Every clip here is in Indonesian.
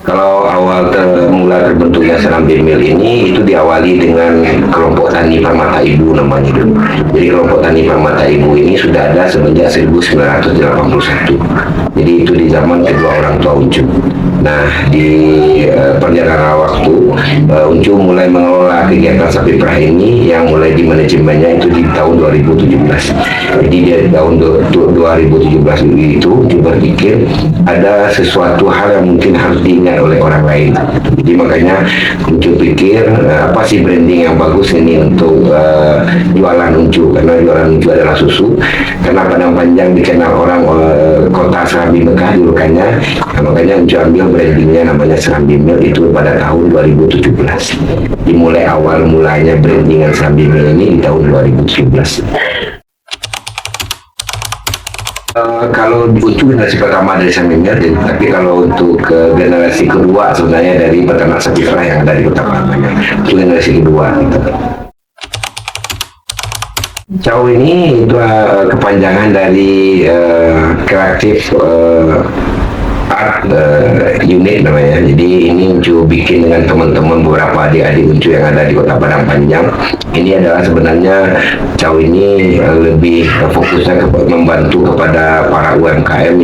Kalau awal mula terbentuknya Serambi Mill ini itu diawali dengan kelompok tani Permata Ibu namanya dulu. Jadi kelompok tani Permata Ibu ini sudah ada semenjak 1981. Jadi itu di zaman kedua orang tua Uncu. Nah, di perjalanan waktu, Uncu mulai mengelola kegiatan sapi perah ini yang mulai di manajemennya itu di tahun 2017. Jadi di tahun 2017 itu Uncu berpikir ada sesuatu hal yang mungkin harus diingat oleh orang lain. Jadi makanya Uncu pikir apa sih branding yang bagus ini untuk jualan Uncu, karena jualan Uncu adalah susu. Karena Padang Panjang dikenal orang kota Serambi Mekah julukannya. Nah, makanya Uncu ambil brandingnya namanya Serambi Mill itu pada tahun 2017. Dimulai awal mulanya brandingan Serambi Mill ini di tahun 2017. Kalau untuk generasi pertama dari Serambi Mill, tapi kalau untuk generasi kedua sebenarnya dari peternak sapi perah yang ada di Kota Padang, itu generasi kedua. Gitu. Chow ini itu kepanjangan dari kreatif art unit namanya. Jadi ini Uncu bikin dengan teman-teman beberapa adik-adik Uncu yang ada di Kota Padang Panjang. Ini adalah sebenarnya Chow ini lebih fokusnya membantu kepada para UMKM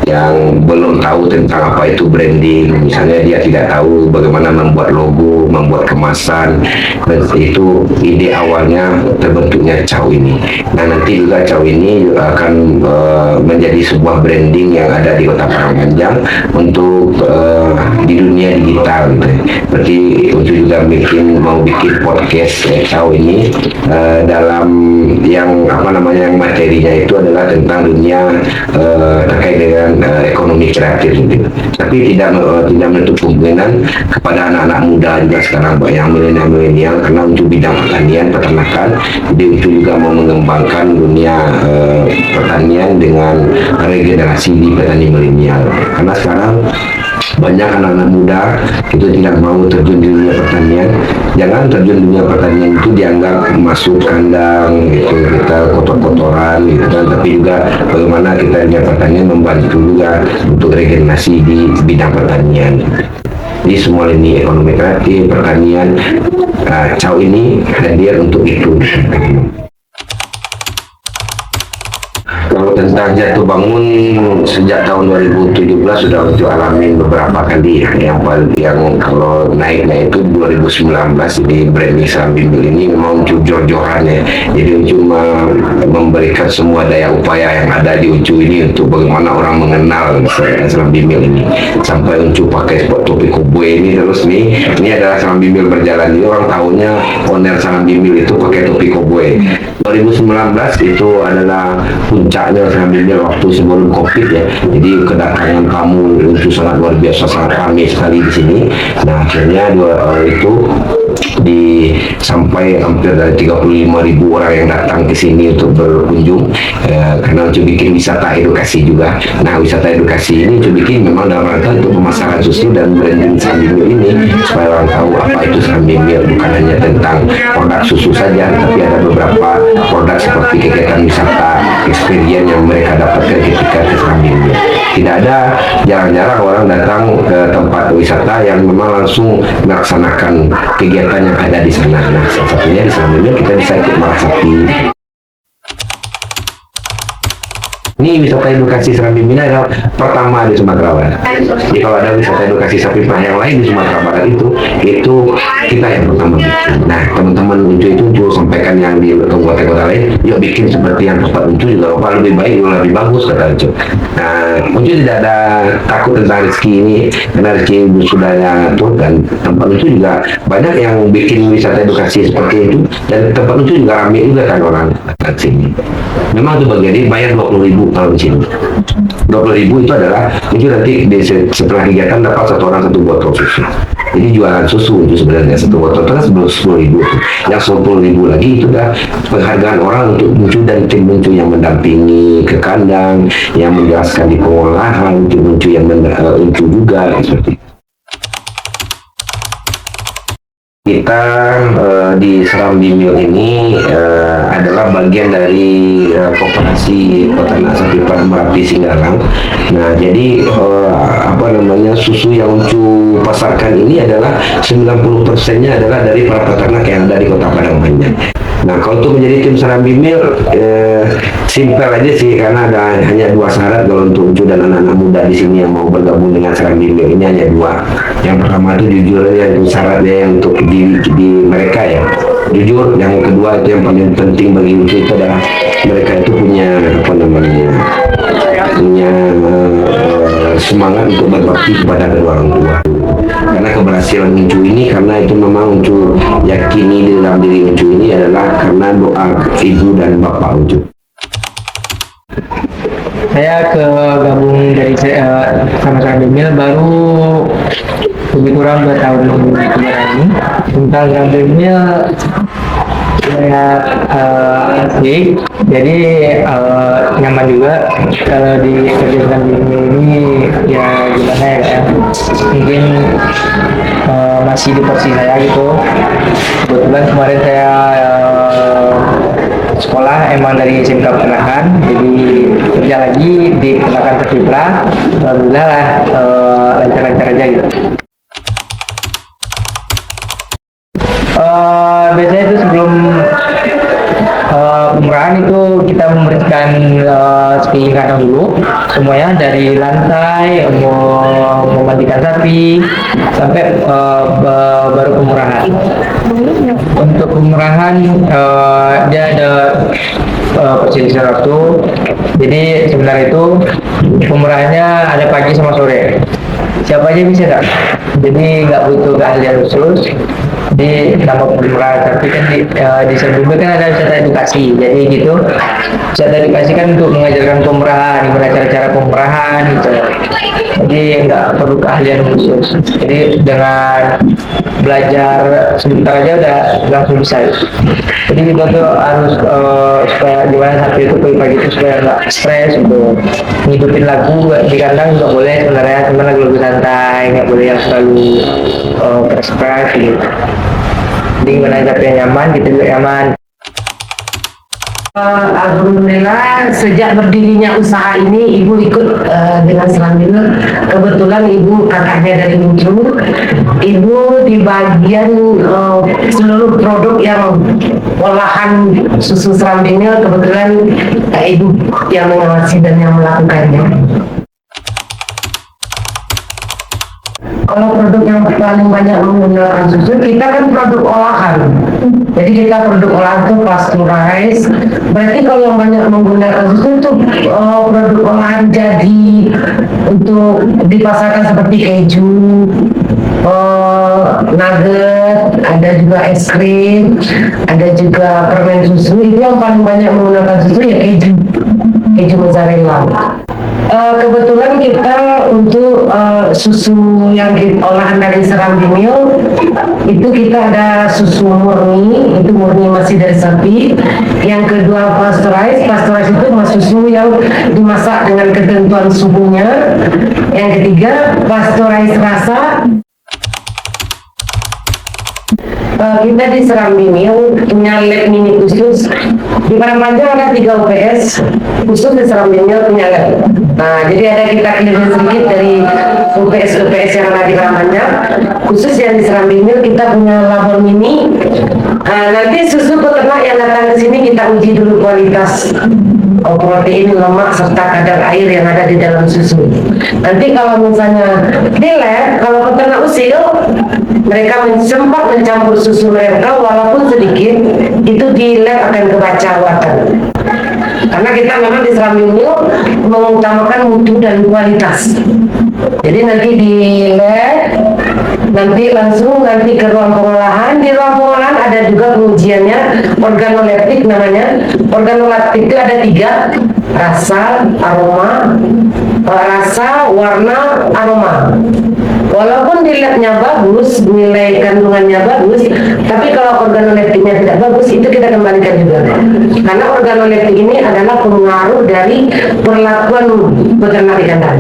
yang belum tahu tentang apa itu branding. Misalnya dia tidak tahu bagaimana membuat logo, membuat kemasan. Dan itu ide awalnya terbentuknya Chow ini. Nah, nanti juga Chow ini akan menjadi sebuah branding yang ada di Kota Padang Panjang untuk di dunia digital gitu. Berarti Uncu juga mau bikin podcast Chow ini dalam yang yang materinya itu adalah tentang dunia terkait dengan ekonomi kreatif gitu. Tapi tidak menutup kemungkinan kepada anak-anak muda juga sekarang yang milenial karena untuk bidang pertanian peternakan, jadi Uncu juga mau mengembangkan dunia pertanian dengan regenerasi di petani milenial. Karena sekarang banyak anak-anak muda itu tidak mau terjun di dunia pertanian. Jangan terjun di dunia pertanian itu dianggap masuk kandang gitu, kita kotor-kotoran gitu kan, tapi juga bagaimana kita dunia pertanian membantu juga untuk regenerasi di bidang pertanian. Jadi semua ini ekonomi kreatif, pertanian, Chow ini hadir untuk itu. Kalau tentang jatuh bangun sejak tahun 2017 sudah Uncu alami beberapa kali ya. Yang kalau naiknya itu 2019 di branding Serambi Mill ini memang Uncu jor-joran ya. Jadi Uncu memberikan semua daya upaya yang ada di Uncu ini untuk bagaimana orang mengenal Serambi Mill ini. Sampai Uncu pakai topi koboi ini terus nih. Ini adalah Serambi Mill berjalan. Jadi orang tahunya owner Serambi Mill itu pakai topi koboi. 2019 itu adalah puncaknya Serambi Mill waktu sebelum COVID ya. Jadi kedatangan tamu itu sangat luar biasa, sangat ramai sekali di sini. Nah, akhirnya itu sampai hampir dari 35.000 orang yang datang ke sini untuk berkunjung karena Uncu bikin wisata edukasi juga. Nah, wisata edukasi ini Uncu bikin memang dalam rangka untuk pemasaran susu dan branding Serambi Mill ini supaya orang tahu apa itu Serambi Mill, bukan hanya tentang produk susu saja, tapi ada beberapa produk seperti kegiatan wisata experience yang mereka dapatkan ketika ke Serambi Mill. Tidak ada, jarang-jarang orang datang ke tempat wisata yang memang langsung melaksanakan kegiatan yang ada di sana. Nah, salah satunya di Serambi Mill kita bisa ikut marah sapi. Ini wisata edukasi Serambi Mill adalah pertama di Sumatera Barat. Jadi kalau ada wisata edukasi sapi perah yang lain di Sumatera Barat itu kita yang pertama bikin. Nah, teman-teman Uncu itu Uncu sampaikan yang di kota-kota lain, yuk bikin seperti yang tempat Uncu juga, apa lebih baik, lebih bagus kata Uncu. Nah, Uncu tidak ada takut tentang rezeki ini, karena rezeki sudah diatur dan tempat Uncu juga banyak yang bikin wisata edukasi seperti itu, dan tempat Uncu juga ramai juga kan orang datang sini. Memang itu bagian ini bayar 20.000 kalau di sini. 20.000 itu adalah Uncu nanti setelah kegiatan dapat satu orang satu botol susu. Jadi jualan susu itu sebenarnya satu botol itu kan 10.000. Yang 10.000 lagi itu dah penghargaan orang untuk Uncu dan tim Uncu yang mendampingi ke kandang, yang menjelaskan di pengolahan, tim Uncu yang Uncu juga seperti itu. Kita di Serambi Mill ini adalah bagian dari koperasi peternak sapi perah Merapi Singgalang. Nah, jadi susu yang Uncu pasarkan ini adalah 90%-nya adalah dari para peternak yang ada di Kota Padang Panjang. Nah, kalau untuk menjadi tim Serambi Milk, simpel aja sih, karena ada hanya 2 syarat kalau untuk Uncu dan anak-anak muda di sini yang mau bergabung dengan Serambi Milk. Ini hanya 2. Yang pertama itu jujur aja, itu syaratnya yang untuk di mereka ya. Jujur. Yang kedua itu yang paling penting bagi Uncu itu adalah mereka itu punya semangat untuk berbakti kepada kedua orang tua. Karena keberhasilan Uncu ini, karena itu memang Uncu yakini di dalam diri Uncu ini adalah karena doa ibu dan bapak Uncu. Saya gabung dari sama Serambi Milk baru lebih kurang 2 tahun kemarin ini. Tentang Serambi Milk saya asik, jadi nyaman juga kalau di kerjaan ini. Ya gimana ya, mungkin masih di porsi saya gitu. Kebetulan kemarin saya sekolah emang dari SMK Peternakan, jadi kerja lagi di Peternakan Tercipta. Alhamdulillah lah, lancar-lancar aja gitu. Biasanya itu sebelum pemerahan itu kita memberikan screening kandang dulu semuanya, dari lantai, memandikan sapi sampai baru pemerahan. Untuk pemerahan dia ada perselisihan waktu, jadi sebenarnya itu pemerahannya ada pagi sama sore, siapa aja bisa kan, jadi nggak butuh keahlian khusus di nama pemerahan. Tapi kan di sebelumnya kan ada wisata edukasi, jadi gitu wisata edukasi kan untuk mengajarkan pemerahan, gimana cara-cara pemerahan gitu, jadi nggak perlu keahlian khusus, jadi dengan belajar sebentar aja udah langsung bisa. Jadi kita tuh harus supaya gimana sapi itu pagi-pagi itu supaya nggak stres gitu. Ngidupin lagu di kandang juga boleh sebenarnya, cuma lagu-lagu santai, nggak boleh yang terlalu keras gitu. Jadi gimana sapinya nyaman, gitu juga nyaman. Alhamdulillah, sejak berdirinya usaha ini ibu ikut dengan Serambi Milk. Kebetulan ibu kakaknya dari Uncu. Ibu di bagian seluruh produk yang olahan susu Serambi Milk, kebetulan ibu yang mengawasi dan yang melakukannya. Kalau produk yang paling banyak menggunakan susu, kita kan produk olahan. Jadi kita produk olahan itu pasteurized. Berarti kalau yang banyak menggunakan susu itu produk olahan jadi untuk dipasarkan seperti keju, nugget, ada juga es krim, ada juga permen susu. Itu yang paling banyak menggunakan susu ya keju mozzarella. Kebetulan kita untuk susu yang olahan dari Serambi Milk itu kita ada susu murni, itu murni masih dari sapi. Yang kedua pasteurized itu susu yang dimasak dengan ketentuan suhunya. Yang ketiga pasteurized rasa. Kita di Serambi Milk punya lab mini khusus. Di Padang Panjang ada 3 UPS, khusus di Serambi Milk punya lab. Nah, jadi ada kita clear sedikit dari UPS yang ada di Padang Panjang. Khusus yang di Serambi Milk kita punya labor mini. Nanti susu peternak yang datang ke sini kita uji dulu kualitas protein, lemak, serta kadar air yang ada di dalam susu. Nanti kalau misalnya di lab, kalau peternak usil, mereka sempat mencampur susu mereka walaupun sedikit, itu di lab akan kebaca warna. Karena kita memang di Serambi Milk mengutamakan mutu dan kualitas. Jadi nanti di lab, nanti langsung ke ruang pengolahan. Di ruang pengolahan ada juga pengujiannya organoleptik namanya. Organoleptik itu ada 3, rasa, aroma, rasa, warna, aroma. Walaupun di labnya bagus, nilai kandungannya bagus, tapi kalau organoleptiknya tidak bagus, itu kita kembalikan juga. Karena organoleptik ini adalah pengaruh dari perlakuan peternak di kandang.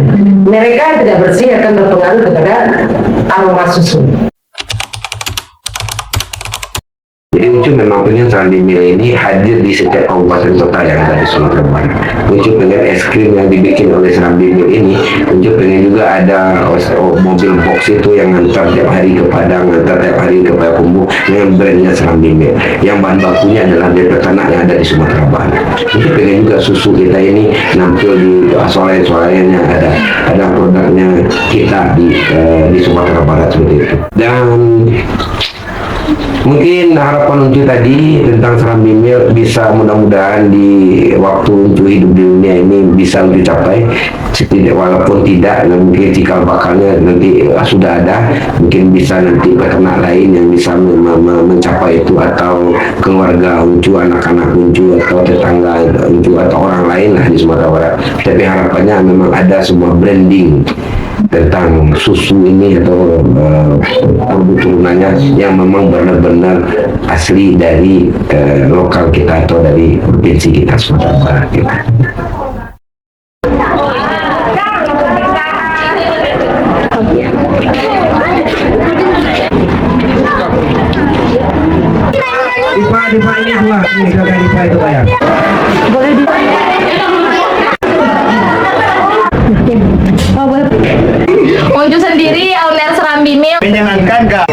Mereka tidak bersih akan berpengaruh kepada aroma susu. Jadi Uncu memang pengen Serambi Mill ini hadir di setiap kabupaten kota yang ada di Sumatera Barat. Uncu pengen es krim yang dibikin oleh Serambi Mill ini, Uncu pengen juga ada mobil box itu yang ngantar tiap hari ke Padang, ngantar tiap hari ke Payakumbuh dengan brandnya Serambi Mill. Yang bahan bakunya adalah dari peternak yang ada di Sumatera Barat. Uncu pengen juga susu kita ini nampil di swalayan-swalayan yang ada produknya kita di Sumatera Barat seperti itu. Dan mungkin harapan Uncu tadi tentang Serambi Mill bisa mudah-mudahan di waktu Uncu hidup di dunia ini bisa dicapai. Walaupun tidak, mungkin cikal bakalnya nanti sudah ada, mungkin bisa nanti peternak lain yang bisa mencapai itu, atau keluarga Uncu, anak-anak Uncu, atau tetangga Uncu, atau orang lain lah di Sumatera Barat. Tapi harapannya memang ada semua branding tentang susu ini atau produk turunannya yang memang benar-benar asli dari lokal kita atau dari provinsi kita Sumatera Barat kita. Diva ini dua, ini kakak Diva itu bayar. Boleh di. Uncu sendiri owner Serambi Mill. Menyenangkan gak?